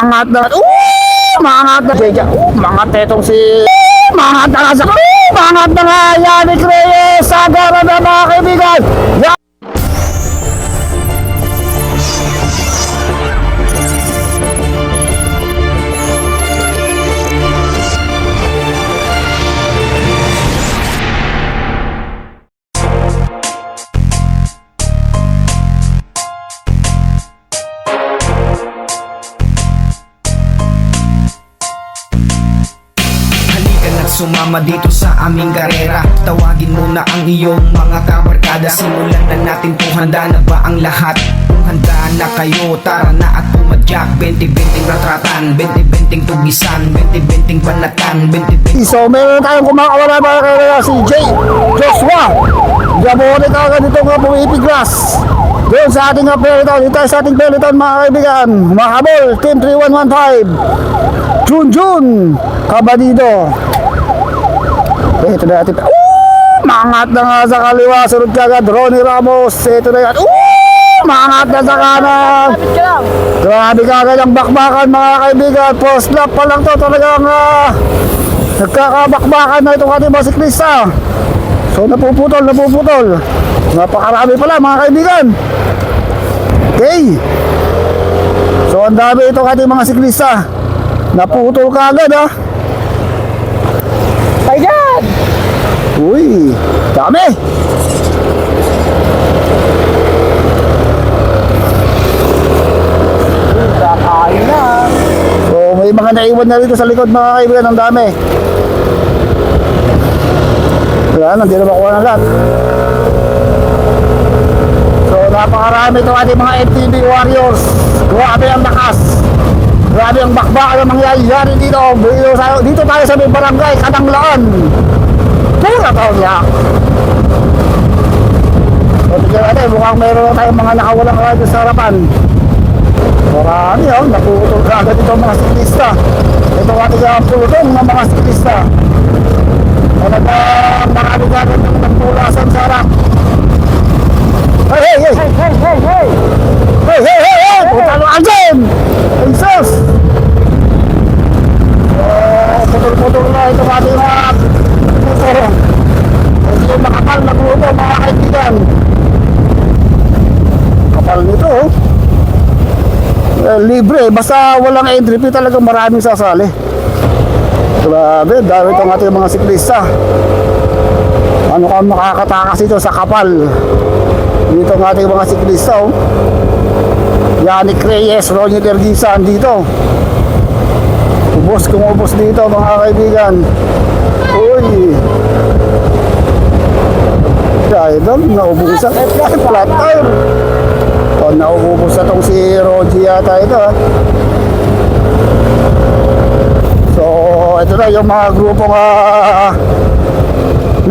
Mangat na. Mangat na. Mangat na itong si... Mangat na nga sa... Mangat na nga. Yannick Reyes. Sagara na mga kaibigan. Sumama dito sa aming karera. Tawagin mo na ang iyong mga kabarkada. Simulan na natin kung handa na ba ang lahat. Kung handa na kayo, tara na at pumadyak. 20-20 ratratan, 20-20 tugisan, 20-20 banatan, 20-20. So meron tayong kumakawala mga kaibigan, si Jay Joshua. Gabone ka agad dito nga pumipiglas. Doon sa ating peloton, dito sa ating peloton mga kaibigan. Mahabol, Team 3115. Junjun Kabadido. Ito na natin. Mangat na nga sa kaliwa. Sunod ka agad, Ronnie Ramos. Ito na yan. Mangat na sa kanan. Grabe ka agad ang bakbakan mga kaibigan. Post lap pa lang to. Talagang nagkakabakbakan na itong ating mga siklista. So napuputol. Napakarami pala mga kaibigan. Okay. So ang dami itong ating mga siklista. Naputol ka agad ha. Ayan! Uy! Dami! Kakain na! So may mga naiwan na rito sa likod mga kaibigan. Ang dami. Wala na, hindi na makuha na lahat. So napakarami itong ating mga MTB Warriors. Grabe ang lakas. Grabe ang bakbak na mangyayari dito. Dito tayo sa may barangay Kadanglaan. Pura taon niya. So tignan natin, mukhang meron tayong mga nakawalang radyo sa harapan. Marami naputol ka agad ito mga siklista. Ito ating ang pulutong ng mga siklista. Talagang marami agad ng nagpulasan sa harap. Hey! Putalo agad! Jesus! Putol-putol na ito ating mga putol. Hindi yung makapal na grupo mga kaibigan. Kapal nito libre, basta walang entry fee talagang maraming sasali. Grabe, dami itong ating mga siklista. Ano ka makakatakas ito sa kapal dito ng ating mga siklista Yannick Reyes, Ronnie Dergisa andito. Ubos kung ubos dito mga kaibigan. Uy, idol, naubusan. Flat tire. Naubos na itong si Rogie yata ito So ito na yung mga grupong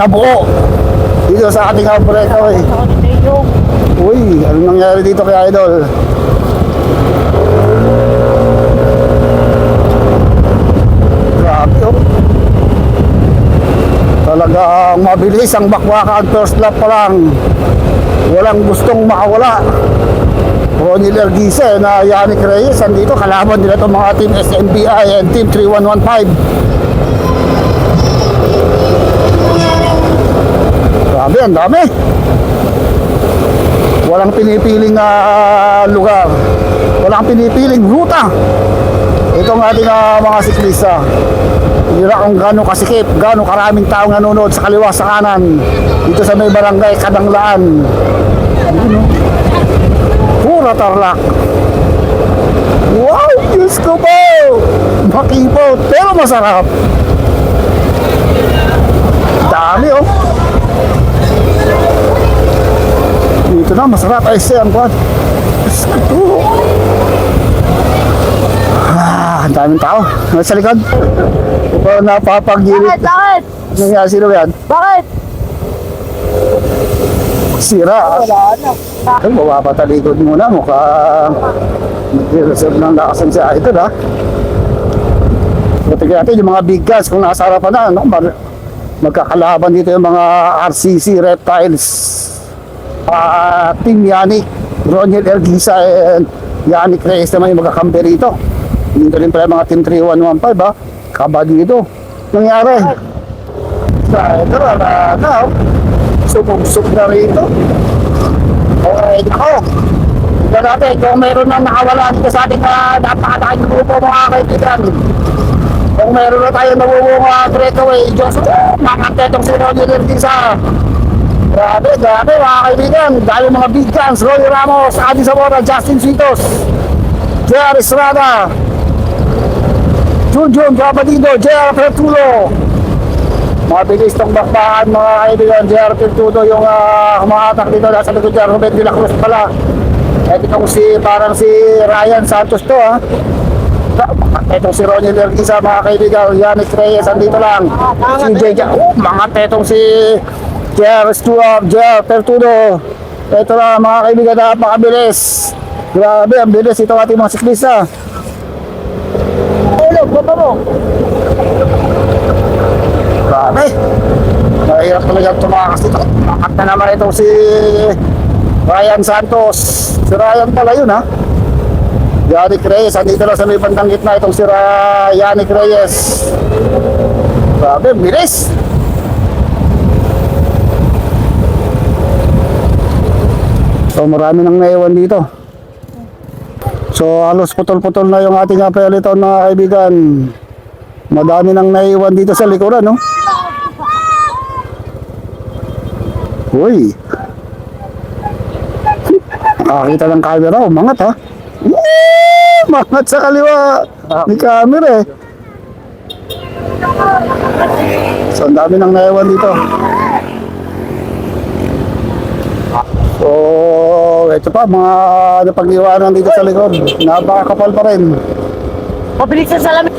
nabuo dito sa ating breakaway. Uy, ano nangyari dito kay idol? Grabe talagang mabilis ang bakbakan. First lap pa lang, walang gustong makawala. Ronnie Dergisa na Yannick Reyes andito, kalaban nila itong mga team SMBI and team 3115. Grabe, ang dami. Walang pinipiling lugar, walang pinipiling ruta itong ating mga siklista. Hindi na kung gano'ng kasikip, gano'ng karaming taong nanonood sa kaliwa sa kanan dito sa may barangay Kadanglaan. Pura tarlak. Wow, Diyos ko po! Makipot, pero masarap. Dami dito na, masarap. Ay, siyang kwan. Diyos ko po. Ang daming tao. Sa likod. Ito napapagilid. Bakit? Nangyari sino yan? Bakit? Sira. Wala na. Ay, mapapatalikod muna. Mukhang mag-reserve ng lakasan siya. Ito na. So, tignan natin yung mga big guns kung nasa harapan na. Magkakalaban dito yung mga RCC Reptiles. Team Yannick, Ronnie Dergisa and Yannick Reyes naman yung magkakampi rito. Dito rin pala mga Team 3115 ha. Kabadido. Nangyari. Ito na. Sumubsog na rito. Okay, ako. Tignan natin kung meron na nakawala dito sa ating napakalaking grupo mga kaibigan. Kung meron na tayo nabubuong breakaway, Diyos ko, makatetong si Ronnie Lertisa. Grabe mga kaibigan. Dahil mga big guns, Roy Ramos, Adi Zamora, Justin Citos, J.R. Estrada, Junjun Cabadido, J.R. Pertulo. Mabilis tong bakbakan mga kaibigan. J.R. Pertulo yung humahatak dito. Nasa likod dyan, Ruben de la Cruz pala. Itong parang si Ryan Santos to ha. Itong si Ronnie Lertisa mga kaibigan. Yannick Reyes andito lang. Si J.J. Mga tetong si J.R. Stuart, J.R. Pertulo. Ito na mga kaibigan, napakabilis. Grabe, ang bilis ito ating mga siklista. Ulog, baba mo. Grabe. Mahirap talaga tumakas dito. Makat na naman itong si Ryan Santos. Si Ryan pala yun ha. Yannick Reyes, andito lang sa may bandang gitna itong si Yannick Reyes. Grabe, bilis. So marami nang naiwan dito. So halos putol-putol na yung ating peloton mga kaibigan. Madami nang naiwan dito sa likuran, no? Uy. Nakakita ng camera, umangat ha. Umangat sa kaliwa ni camera eh. So ang dami nang naiwan dito. So, ito pa, mga napag-iwanan dito sa likod. Napakakapal pa rin. Pabilis sa salamin.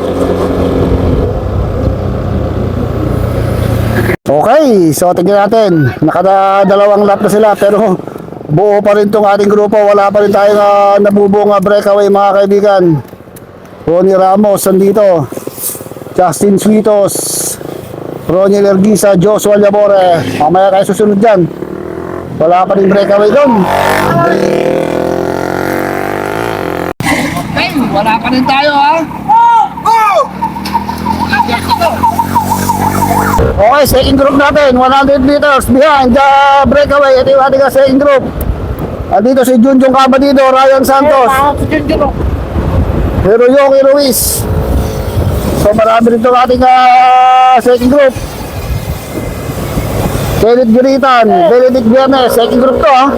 Okay, so tingnan natin. Nakadalawang lap na sila pero buo pa rin itong ating grupo. Wala pa rin tayong nabubuong breakaway mga kaibigan. Ronnie Ramos andito. Justin Suitos. Ronnie Lertisa, Joshua Labore. Mamaya tayo susunod dyan. Wala pa rin breakaway doon. Okay, wala pa rin tayo ha. Okay, second group natin, 100 meters behind the breakaway. Ito yung ating second group. Andito si Junjun Cabadido, Ryan Santos, Hiroyuki Ruiz. So marami rin itong ating second group. Kenneth Giritan, Benedict Viernes, second group to ha.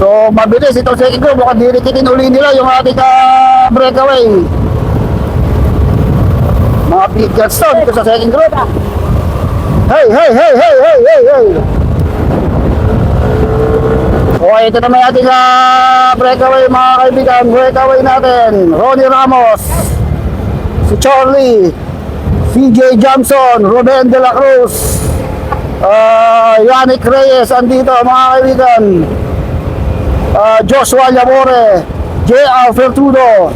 So mabilis itong second group, mukhang dirikitin uli nila yung ating breakaway. Mga big guns to dito sa second group. Hey! Okay, ito naman yung ating breakaway mga kaibigan. Breakaway natin, Ronnie Ramos, si Charlie, CJ Johnson, Ruben de la Cruz, Yannick Reyes andito mga kaibigan, Joshua Labore, J.R. Fertudo.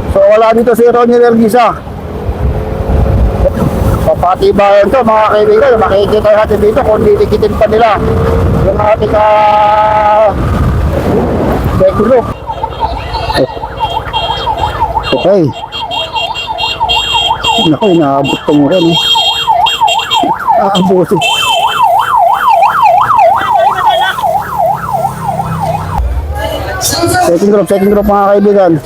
So wala dito si Ronnie Lertisa. Papatibayan to mga kaibigan. Makikita natin dito kung ditikitin pa nila yung ating bekulo. Okay. Naku, inaabot pa mo rin. Aabot. Second group mga kaibigan.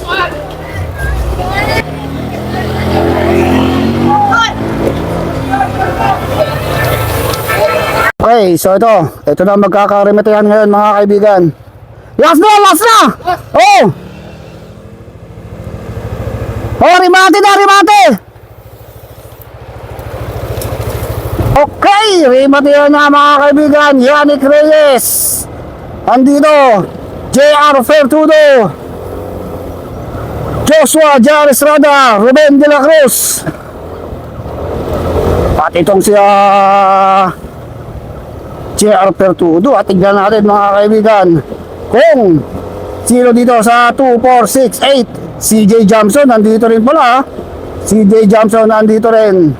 Okay, so ito na magkakarimetayan ngayon mga kaibigan. Last na! Oh! Oh, rimate! Okay, rimate na mga kaibigan. Yannick Reyes andito, J.R. Fertudo, Joshua J.R. Estrada, Ruben de la Cruz, pati itong siya J.R. Pertudo. At tignan natin mga kaibigan kung sino dito sa 2, 4, 6, 8. CJ Johnson nandito rin pala. CJ Johnson nandito rin.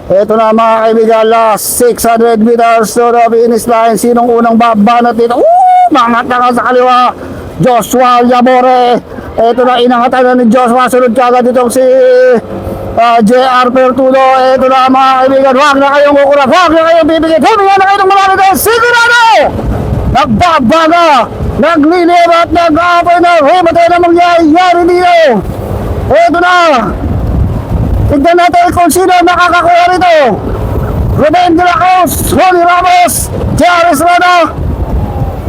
Ito na mga kaibigan, last 600 meters to the finish line. Sinong unang babanat dito? Mangat na ka sa kaliwa. Joshua Yabore. Ito na inangatan na ni Joshua. Sunod kagad itong si JR Pertudo. Ito na mga kaibigan. Huwag na kayong kukurap. Huwag na kayong bibigit. Huwag na kayong marami dahil sigurado! Nagbabaga! Naglilib at nag-aapay na. Himatay na mangyayari dito. Ito na. Tignan natin kung sino makakakuha rito. Ruben de la Cruz, Ronnie Ramos, JR Estrada,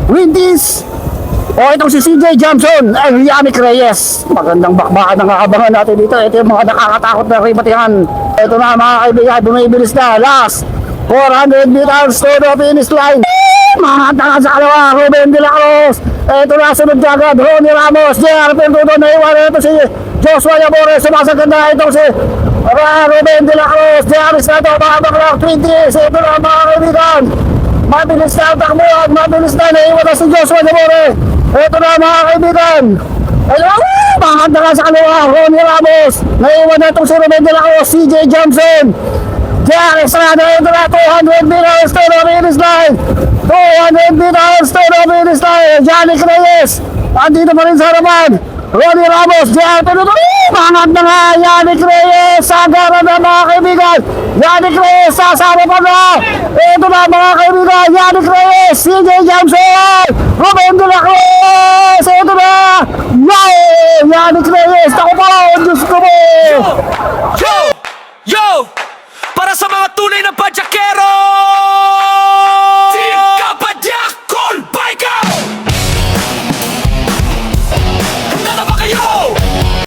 Windis, o itong si CJ Johnson, ay Yannick Reyes. Magandang bakbakan ang aabangan natin dito. Ito yung mga nakakatakot na ribatihan. Ito na mga kaibigan, bumibilis na. Last 400 meters to the finish line. Mga tanga sa kalawa, Ruben de la Cruz. Ito na, sunod agad, Ronnie Ramos, JR Pertudo, naiwan. Ito si Joshua Yabore, sumasaganda. Itong si Ruben de la Cruz, JR Estrada, mga baklak, 20. Ito na mga kaibigan. Mabilis na ang takbuhan, mabilis na, naiwan na si Joshua Yabore. Ito na mga kaibigan. Ayun, mga tanga sa kalawa, Ronnie Ramos. Naiwan na itong si Ruben de la Cruz, CJ Johnson. JR Estrada, ito na 200 meters to the finish line. 200 meters to the finish line. Yannick Reyes, andito pa rin sa harapan. Ronnie Ramos, JR Pertudo, mangat na nga Yannick Reyes. Sagara na mga kaibigan. Yannick Reyes, sasama pa na. Ito na mga kaibigan, Yannick Reyes, CJ Johnson, Ruben de la Cruz. Ito na, Yannick Reyes. Ako pa, Diyos ko mo.